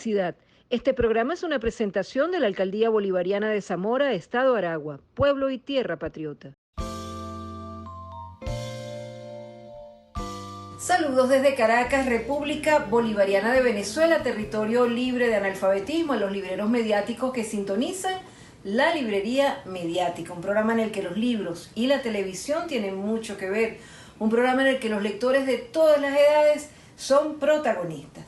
publicidad. Este programa es una presentación de la Alcaldía Bolivariana de Zamora, Estado Aragua, pueblo y tierra patriota. Saludos desde Caracas, República Bolivariana de Venezuela, territorio libre de analfabetismo, a los libreros mediáticos que sintonizan La Librería Mediática, un programa en el que los libros y la televisión tienen mucho que ver, un programa en el que los lectores de todas las edades son protagonistas.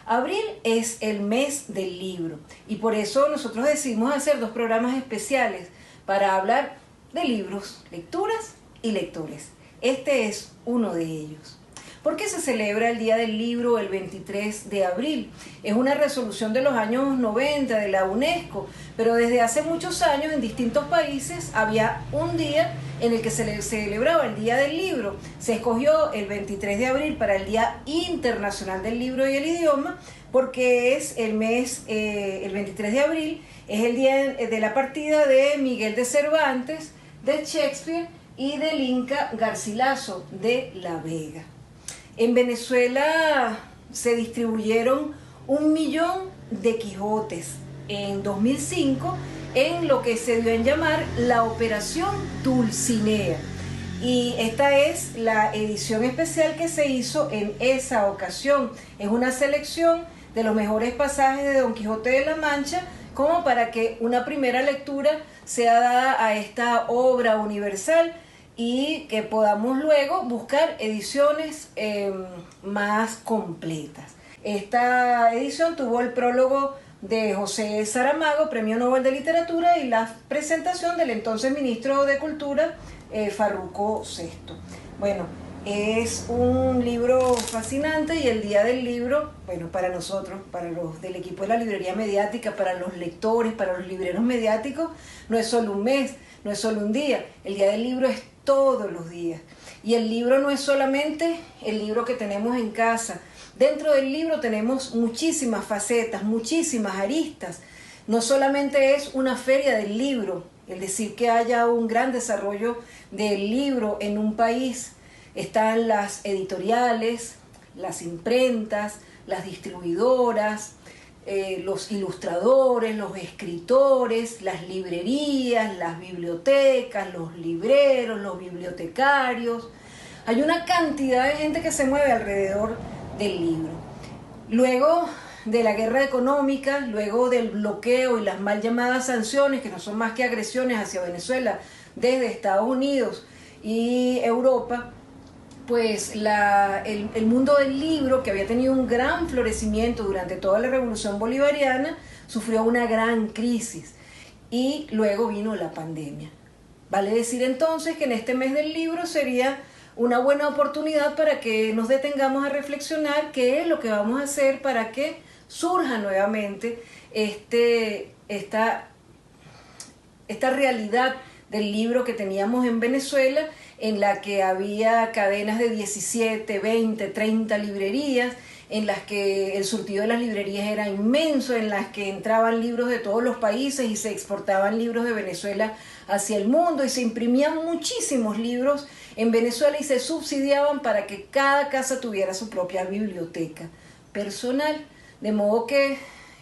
Abril es el mes del libro y por eso nosotros decidimos hacer 2 programas especiales para hablar de libros, lecturas y lectores. Este es uno de ellos. ¿Por qué se celebra el Día del Libro el 23 de abril? Es una resolución de los años 90 de la UNESCO, pero desde hace muchos años en distintos países había un día en el que se celebraba el Día del Libro. Se escogió el 23 de abril para el Día Internacional del Libro y el Idioma, porque es el mes, el 23 de abril, es el día de la partida de Miguel de Cervantes, de Shakespeare y del Inca Garcilaso de la Vega. En Venezuela se distribuyeron 1 millón de Quijotes en 2005 en lo que se dio en llamar la Operación Dulcinea. Y esta es la edición especial que se hizo en esa ocasión. Es una selección de los mejores pasajes de Don Quijote de la Mancha, como para que una primera lectura sea dada a esta obra universal y que podamos luego buscar ediciones más completas. Esta edición tuvo el prólogo de José Saramago, Premio Nobel de Literatura, y la presentación del entonces ministro de Cultura, Farruco Sesto. Bueno, es un libro fascinante y el Día del Libro, bueno, para nosotros, para los del equipo de la Librería Mediática, para los lectores, para los libreros mediáticos, no es solo un mes, no es solo un día. El Día del Libro es todos los días. Y el libro no es solamente el libro que tenemos en casa. Dentro del libro tenemos muchísimas facetas, muchísimas aristas. No solamente es una feria del libro, el decir que haya un gran desarrollo del libro en un país. Están las editoriales, las imprentas, las distribuidoras, los ilustradores, los escritores, las librerías, las bibliotecas, los libreros, los bibliotecarios. Hay una cantidad de gente que se mueve alrededor del libro. Luego de la guerra económica, luego del bloqueo y las mal llamadas sanciones, que no son más que agresiones hacia Venezuela desde Estados Unidos y Europa, pues el mundo del libro, que había tenido un gran florecimiento durante toda la Revolución Bolivariana, sufrió una gran crisis y luego vino la pandemia. Vale decir entonces que en este mes del libro sería una buena oportunidad para que nos detengamos a reflexionar qué es lo que vamos a hacer para que surja nuevamente esta realidad del libro que teníamos en Venezuela, en la que había cadenas de 17, 20, 30 librerías, en las que el surtido de las librerías era inmenso, en las que entraban libros de todos los países y se exportaban libros de Venezuela hacia el mundo y se imprimían muchísimos libros en Venezuela y se subsidiaban para que cada casa tuviera su propia biblioteca personal. De modo que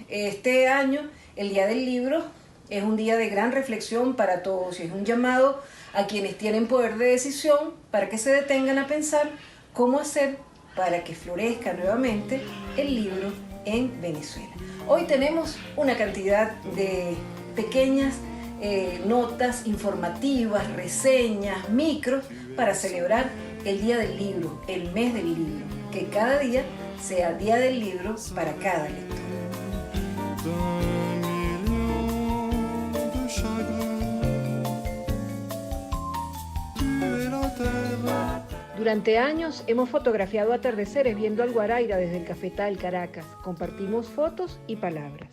este año, el Día del Libro, es un día de gran reflexión para todos y es un llamado a quienes tienen poder de decisión para que se detengan a pensar cómo hacer para que florezca nuevamente el libro en Venezuela. Hoy tenemos una cantidad de pequeñas notas informativas, reseñas, micros para celebrar el Día del Libro, el mes del libro, que cada día sea Día del Libro para cada lector. Durante años hemos fotografiado atardeceres viendo al Guaraíra desde el Cafetal Caracas. Compartimos fotos y palabras.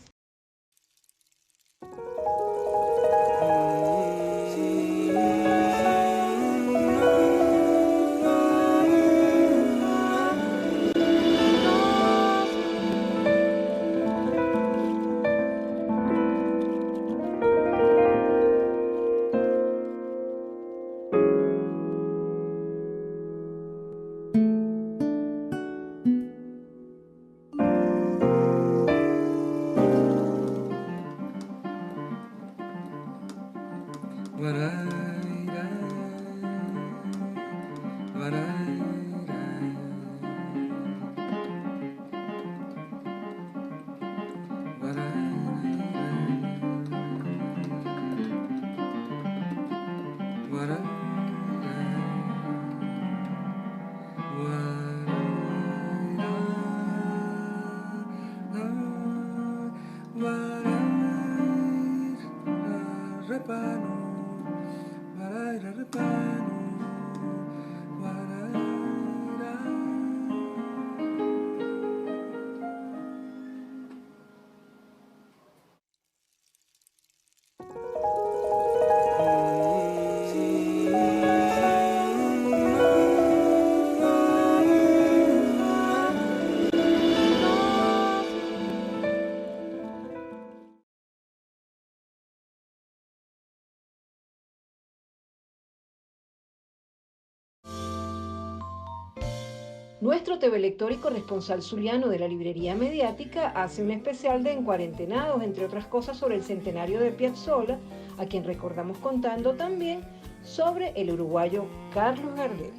Nuestro TV lector y corresponsal zuliano de la librería mediática hace un especial de Encuarentenados, entre otras cosas sobre el centenario de Piazzolla, a quien recordamos contando también sobre el uruguayo Carlos Gardel.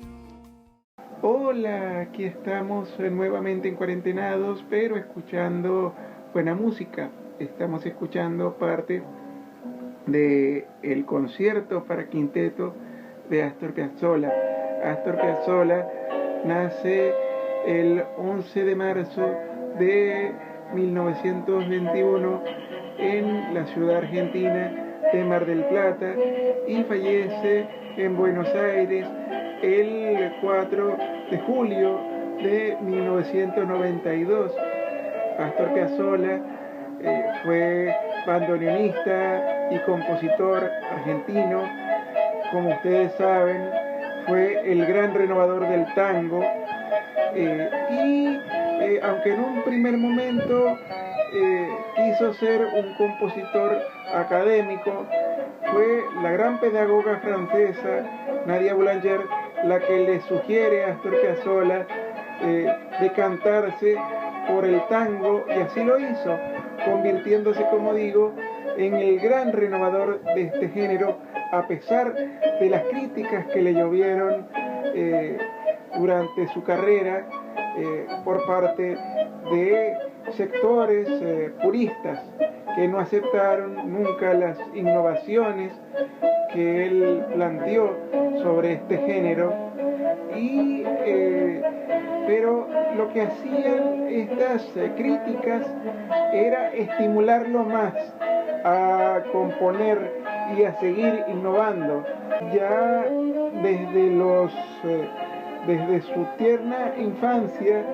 Hola, aquí estamos nuevamente en Cuarentenados, pero escuchando buena música. Estamos escuchando parte del concierto para quinteto de Astor Piazzolla. Astor Piazzolla nace el 11 de marzo de 1921 en la ciudad argentina de Mar del Plata y fallece en Buenos Aires el 4 de julio de 1992. Astor Piazzolla fue bandoneonista y compositor argentino. Como ustedes saben, fue el gran renovador del tango aunque en un primer momento quiso ser un compositor académico, fue la gran pedagoga francesa Nadia Boulanger la que le sugiere a Astor Piazzolla decantarse por el tango, y así lo hizo, convirtiéndose, como digo, en el gran renovador de este género, a pesar de las críticas que le llovieron durante su carrera por parte de sectores puristas que no aceptaron nunca las innovaciones que él planteó sobre este género, pero lo que hacían estas críticas era estimularlo más a componer y a seguir innovando. Ya desde su tierna infancia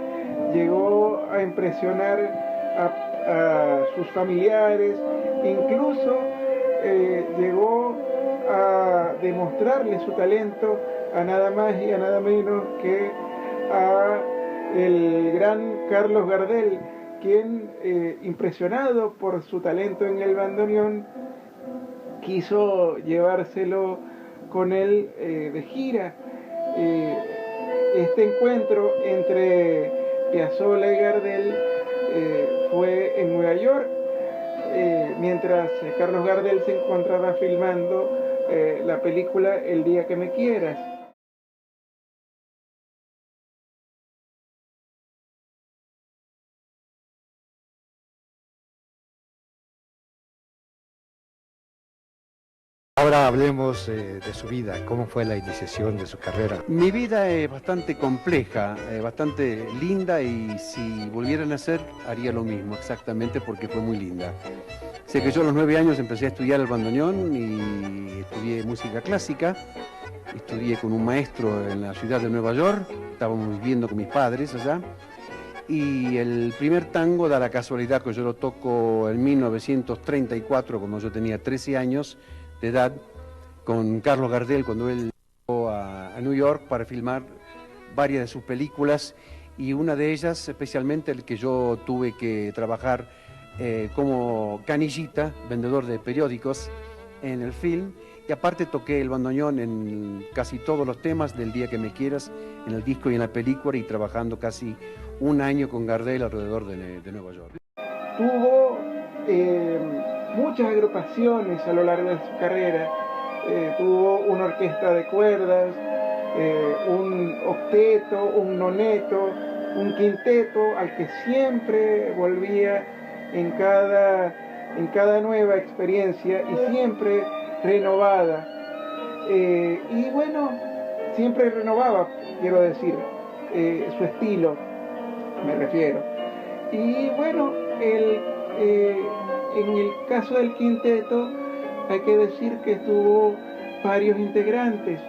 llegó a impresionar a sus familiares, incluso llegó a demostrarle su talento a nada más y a nada menos que a el gran Carlos Gardel, quien, impresionado por su talento en el bandoneón, quiso llevárselo con él de gira. Este encuentro entre Piazzolla y Gardel fue en Nueva York, mientras Carlos Gardel se encontraba filmando la película El día que me quieras. Ahora hablemos de su vida, cómo fue la iniciación de su carrera. Mi vida es bastante compleja, bastante linda, y si volviera a nacer haría lo mismo exactamente, porque fue muy linda. Sé que yo a los 9 años empecé a estudiar el bandoneón y estudié música clásica. Estudié con un maestro en la ciudad de Nueva York, estábamos viviendo con mis padres allá. Y el primer tango da la casualidad que yo lo toco en 1934, cuando yo tenía 13 años de edad, con Carlos Gardel, cuando él llegó a New York para filmar varias de sus películas, y una de ellas especialmente el que yo tuve que trabajar como canillita, vendedor de periódicos en el film, y aparte toqué el bandoneón en casi todos los temas del Día que me quieras, en el disco y en la película, y trabajando casi un año con Gardel alrededor de Nueva York. Tuvo muchas agrupaciones a lo largo de su carrera. Tuvo una orquesta de cuerdas, un octeto, un noneto, un quinteto al que siempre volvía en cada nueva experiencia y siempre renovada. Y bueno, siempre renovaba, quiero decir, su estilo, me refiero. Y bueno, en el caso del quinteto hay que decir que tuvo varios integrantes.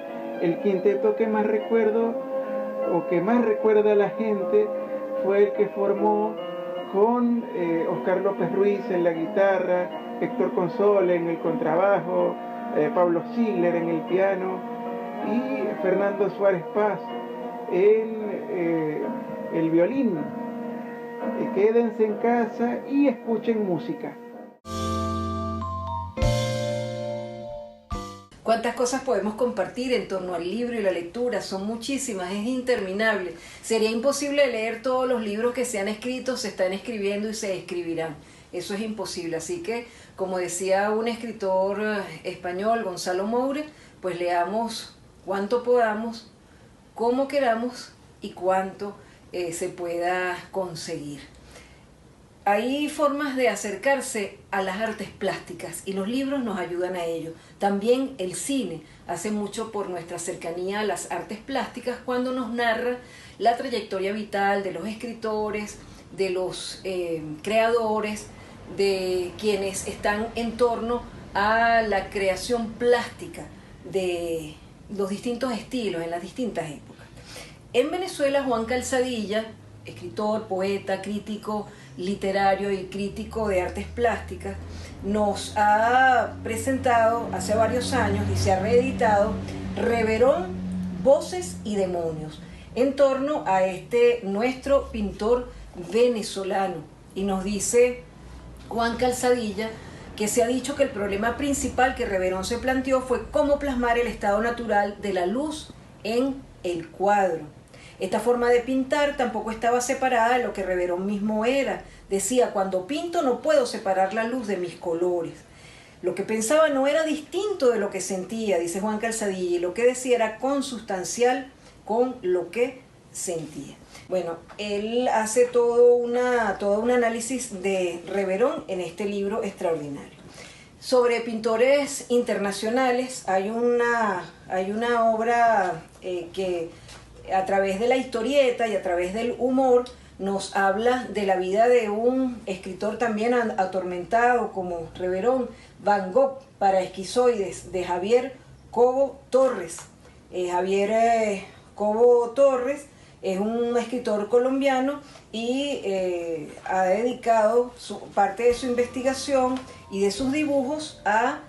El quinteto que más recuerdo o que más recuerda a la gente fue el que formó con Oscar López Ruiz en la guitarra, Héctor Console en el contrabajo, Pablo Ziegler en el piano y Fernando Suárez Paz en el violín. Quédense en casa y escuchen música. ¿Cuántas cosas podemos compartir en torno al libro y la lectura? Son muchísimas, es interminable. Sería imposible leer todos los libros que se han escrito, se están escribiendo y se escribirán. Eso es imposible. Así que, como decía un escritor español, Gonzalo Moure, pues leamos cuanto podamos, como queramos y cuánto se pueda conseguir. Hay formas de acercarse a las artes plásticas y los libros nos ayudan a ello. También el cine hace mucho por nuestra cercanía a las artes plásticas cuando nos narra la trayectoria vital de los escritores, de los creadores, de quienes están en torno a la creación plástica de los distintos estilos en las distintas épocas. En Venezuela, Juan Calzadilla, escritor, poeta, crítico literario y crítico de artes plásticas, nos ha presentado hace varios años y se ha reeditado Reverón, Voces y Demonios, en torno a nuestro pintor venezolano. Y nos dice Juan Calzadilla que se ha dicho que el problema principal que Reverón se planteó fue cómo plasmar el estado natural de la luz en el cuadro. Esta forma de pintar tampoco estaba separada de lo que Reverón mismo era. Decía, cuando pinto no puedo separar la luz de mis colores. Lo que pensaba no era distinto de lo que sentía, dice Juan Calzadilla, y lo que decía era consustancial con lo que sentía. Bueno, él hace todo un análisis de Reverón en este libro extraordinario. Sobre pintores internacionales hay una obra que a través de la historieta y a través del humor nos habla de la vida de un escritor también atormentado como Reverón, Van Gogh para esquizoides, de Javier Cobo Torres. Javier Cobo Torres es un escritor colombiano y ha dedicado parte de su investigación y de sus dibujos a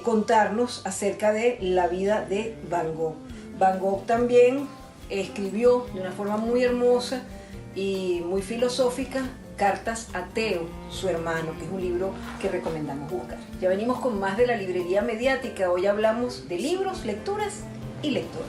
contarnos acerca de la vida de Van Gogh. Van Gogh también escribió de una forma muy hermosa y muy filosófica Cartas a Teo, su hermano, que es un libro que recomendamos buscar. Ya venimos con más de la librería mediática. Hoy hablamos de libros, lecturas y lectores.